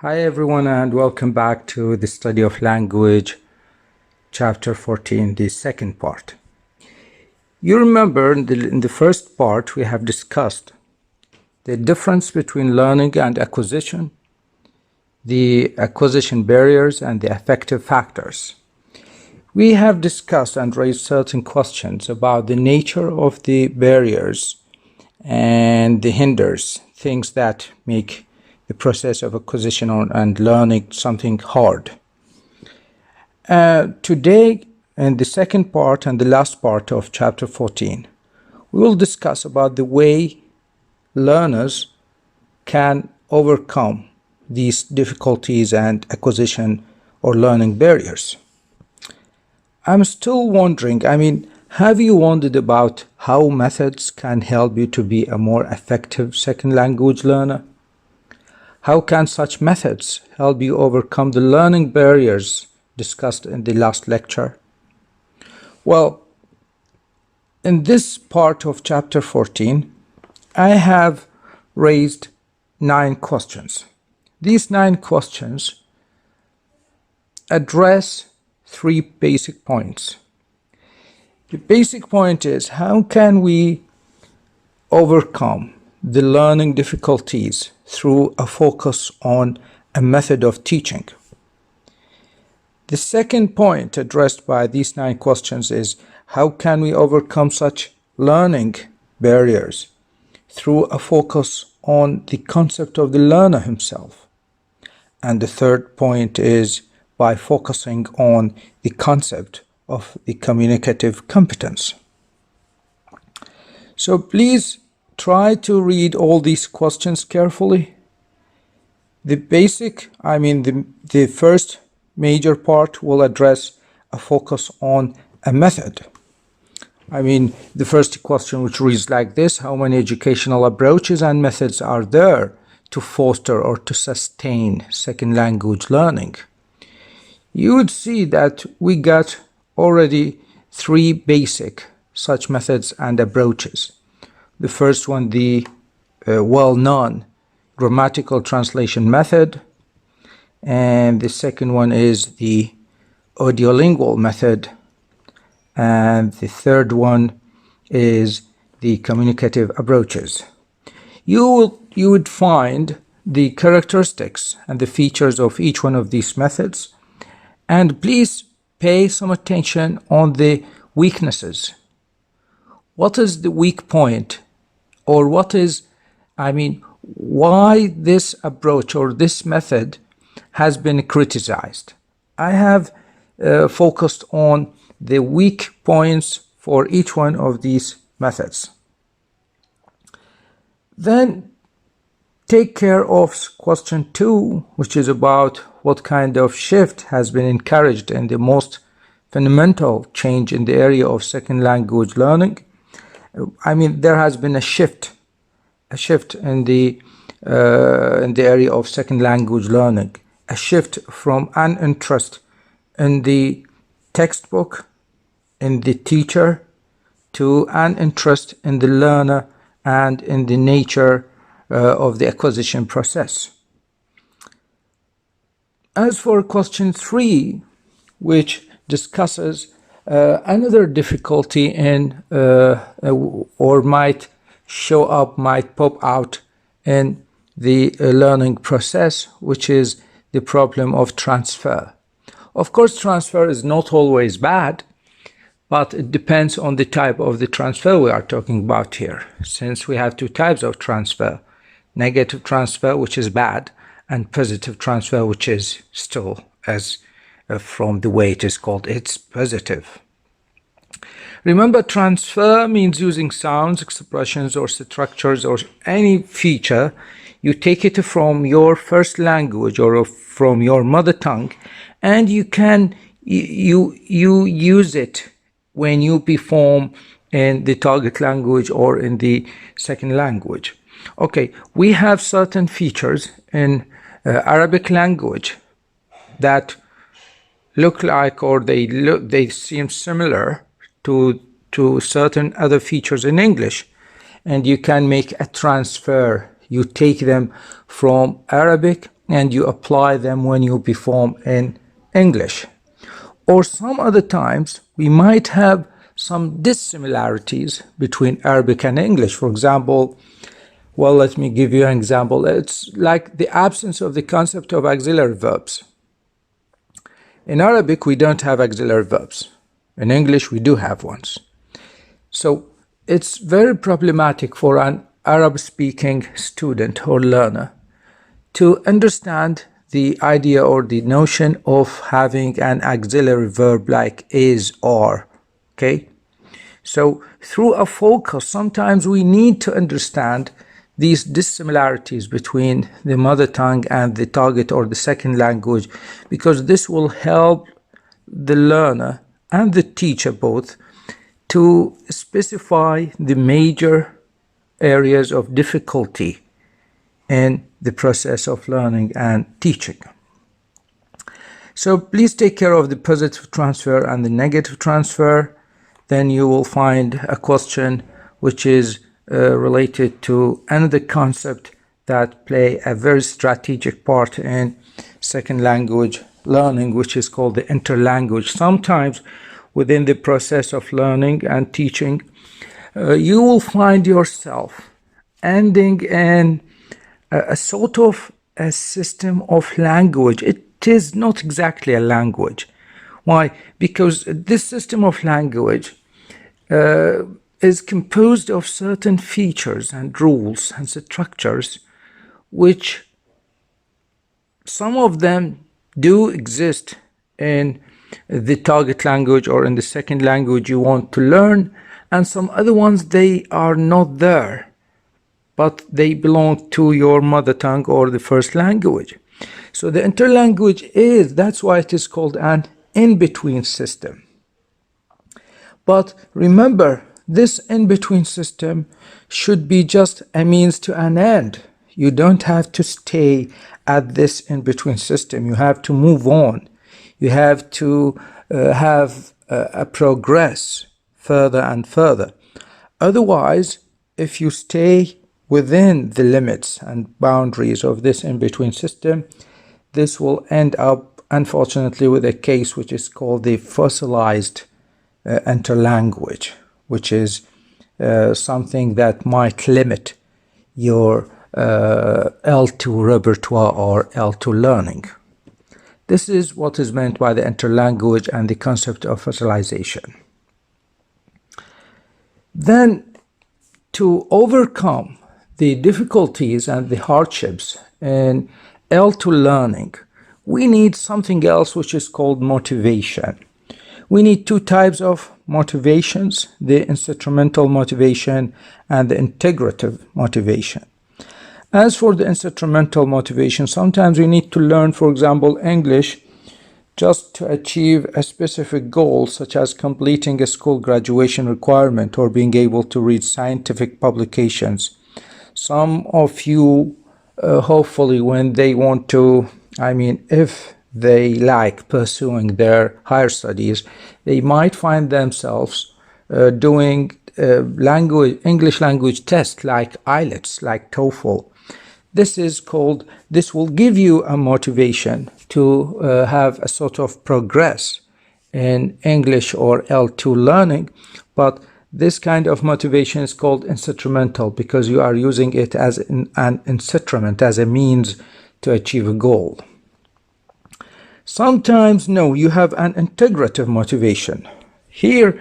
Hi everyone and welcome back to the study of language, chapter 14, the second part. You remember in the first part we have discussed the difference between learning and acquisition, the acquisition barriers and the affective factors. We have discussed and raised certain questions about the nature of the barriers and the hinders, things that make the process of acquisition and learning something hard. Today, in the second part and the last part of chapter 14, we will discuss about the way learners can overcome these difficulties and acquisition or learning barriers. I'm still wondering, have you wondered about how methods can help you to be a more effective second language learner? How can such methods help you overcome the learning barriers discussed in the last lecture? Well, in this part of chapter 14, I have raised 9 questions. These 9 questions address 3 basic points. The basic point is, how can we overcome the learning difficulties through a focus on a method of teaching? The second point addressed by these 9 questions is, how can we overcome such learning barriers through a focus on the concept of the learner himself? And the third point is by focusing on the concept of the communicative competence. So please try to read all these questions carefully. The first major part will address a focus on a method. The first question, which reads like this: how many educational approaches and methods are there to foster or to sustain second language learning? You would see that we got already 3 basic such methods and approaches. The first one, the well-known grammatical translation method, and the second one is the audiolingual method, and the third one is the communicative approaches. You would find the characteristics and the features of each one of these methods, and please pay some attention on the weaknesses. What is the weak point, or why this approach or this method has been criticized? I have focused on the weak points for each one of these methods. Then take care of question 2, which is about what kind of shift has been encouraged in the most fundamental change in the area of second language learning. There has been a shift in the area of second language learning, a shift from an interest in the textbook, in the teacher, to an interest in the learner and in the nature of the acquisition process. As for question 3, which discusses another difficulty in or might pop out in the learning process, which is the problem of transfer. Of course, transfer is not always bad, but it depends on the type of the transfer we are talking about here, since we have 2 types of transfer: negative transfer, which is bad, and positive transfer, which is still, as from the way it is called, it's positive. Remember, transfer means using sounds, expressions, or structures, or any feature. You take it from your first language or from your mother tongue, and you use it when you perform in the target language or in the second language. Okay, we have certain features in Arabic language that look like, or they seem similar to certain other features in English, and you can make a transfer. You take them from Arabic and you apply them when you perform in English. Or some other times we might have some dissimilarities between Arabic and English. For example, well, let me give you an example. It's like the absence of the concept of auxiliary verbs. In Arabic, we don't have auxiliary verbs. In English, we do have ones. So it's very problematic for an Arab-speaking student or learner to understand the idea or the notion of having an auxiliary verb like is, or, okay? So through a focus, sometimes we need to understand these dissimilarities between the mother tongue and the target or the second language, because this will help the learner and the teacher both to specify the major areas of difficulty in the process of learning and teaching. So please take care of the positive transfer and the negative transfer. Then you will find a question which is related to another concept that play a very strategic part in second language learning, which is called the interlanguage. Sometimes within the process of learning and teaching, you will find yourself ending in a sort of a system of language. It is not exactly a language. Why? Because this system of language is composed of certain features and rules and structures, which some of them do exist in the target language or in the second language you want to learn, and some other ones, they are not there, but they belong to your mother tongue or the first language. So the interlanguage that's why it is called an in-between system. But remember, this in-between system should be just a means to an end. You don't have to stay at this in-between system. You have to move on. You have to have a progress further and further. Otherwise, if you stay within the limits and boundaries of this in-between system, this will end up, unfortunately, with a case which is called the fossilized interlanguage, which is something that might limit your L2 repertoire or L2 learning. This is what is meant by the interlanguage and the concept of fossilization. Then, to overcome the difficulties and the hardships in L2 learning, we need something else which is called motivation. We need two types of motivations, the instrumental motivation and the integrative motivation. As for the instrumental motivation, sometimes we need to learn, for example, English just to achieve a specific goal, such as completing a school graduation requirement or being able to read scientific publications. Some of you, hopefully, when they want to, if they like pursuing their higher studies, they might find themselves doing English language tests like IELTS, like TOEFL. This will give you a motivation to have a sort of progress in English or L2 learning, but this kind of motivation is called instrumental because you are using it as an instrument, as a means to achieve a goal. Sometimes, no, you have an integrative motivation. Here,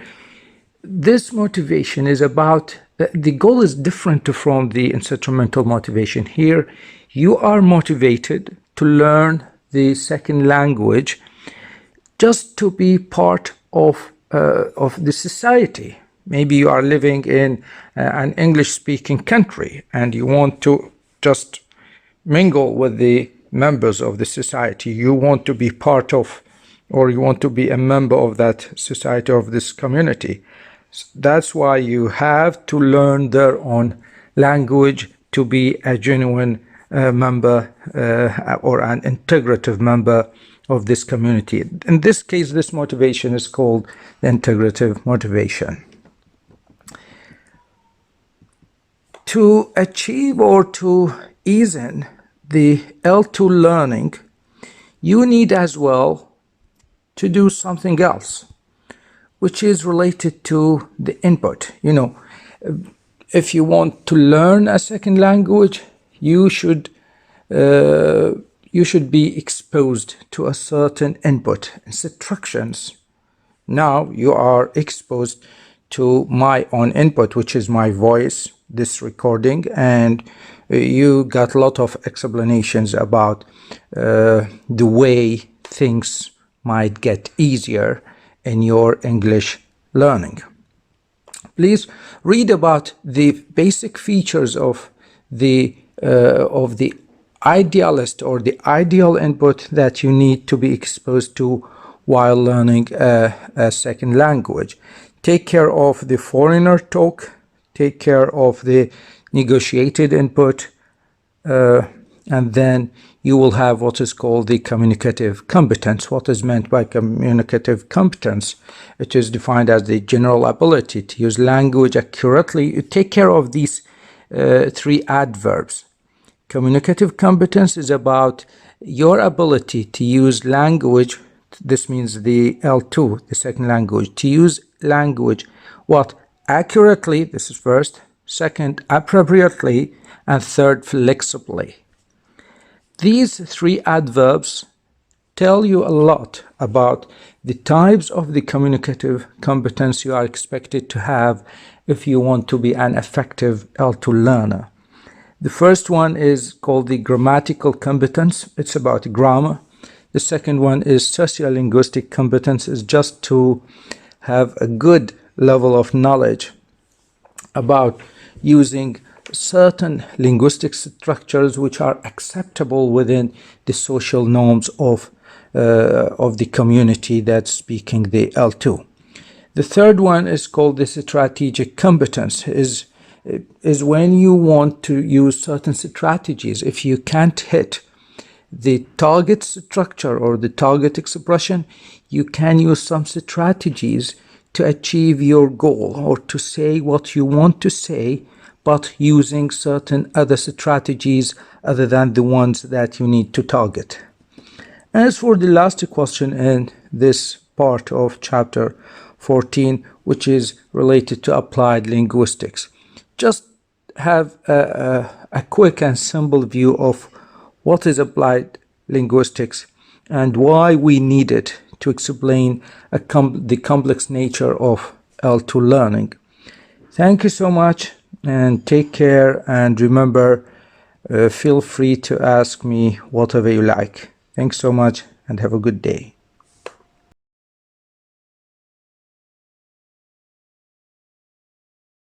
this motivation is about, the goal is different from the instrumental motivation. Here, you are motivated to learn the second language just to be part of the society. Maybe you are living in an English-speaking country and you want to just mingle with the members of the society. You want to be part of, or you want to be a member of that society, of this community. That's why you have to learn their own language to be a genuine member or an integrative member of this community. In this case, this motivation is called the integrative motivation. To achieve or to ease in the L2 learning, you need as well to do something else, which is related to the input. If you want to learn a second language, you should be exposed to a certain input instructions. Now you are exposed to my own input, which is my voice, this recording, and you got a lot of explanations about the way things might get easier in your English learning. Please read about the basic features of the idealist or the ideal input that you need to be exposed to while learning a second language. Take care of the foreigner talk, take care of the negotiated input, and then you will have what is called the communicative competence. What is meant by communicative competence? It is defined as the general ability to use language accurately. You take care of these three adverbs. Communicative competence is about your ability to use language. This means the L2, the second language, to use language, what? Accurately, this is first. Second, appropriately. And third, flexibly. These three adverbs tell you a lot about the types of the communicative competence you are expected to have if you want to be an effective L2 learner. The first one is called the grammatical competence. It's about grammar. The second one is sociolinguistic competence. Is just to have a good level of knowledge about using certain linguistic structures which are acceptable within the social norms of the community that's speaking the L2. The third one is called the strategic competence. Is when you want to use certain strategies. If you can't hit the target structure or the target expression, you can use some strategies to achieve your goal or to say what you want to say, but using certain other strategies other than the ones that you need to target. As for the last question in this part of chapter 14, which is related to applied linguistics, just have a quick and simple view of what is applied linguistics and why we need it to explain the complex nature of L2 learning. Thank you so much and take care, and remember, feel free to ask me whatever you like. Thanks so much and have a good day.